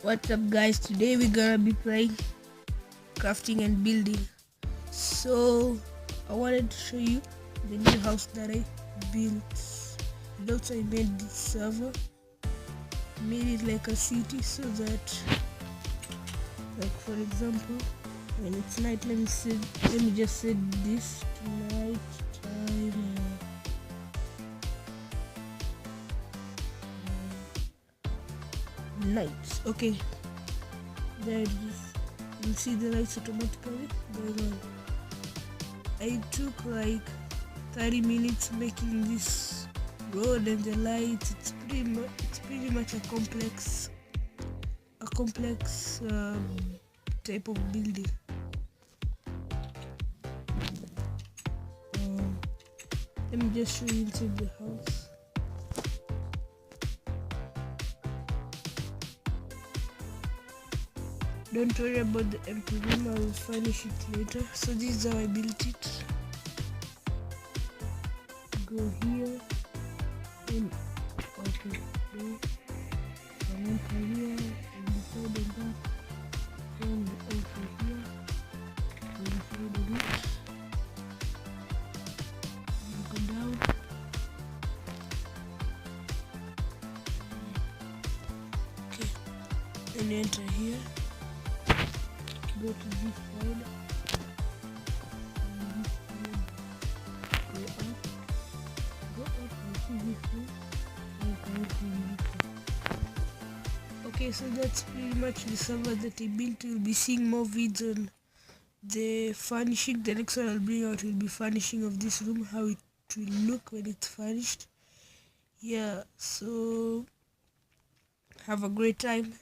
What's up guys, today we're gonna be playing crafting and building. So I wanted to show you the new house that I built. And also I made this server, made it like a city so that, like for example, when it's night, let me just set this to night time. Night. Okay, there it is. You see the lights automatically going on. I took like 30 minutes making this road and the lights. It's pretty much a complex type of building. Let me just show you inside the house. Don't worry about the empty room, I will finish it later. So this is how I built it. Go here and okay, go and enter here and decide on that. And also here and decide on it. And go down. Okay, then enter here. Go to this side, and this side, go up and see this one, and come from this one. Okay, so that's pretty much the server that I built. You'll be seeing more vids on the furnishing. The next one I'll bring out will be furnishing of this room, how it will look when it's furnished. Yeah, so have a great time.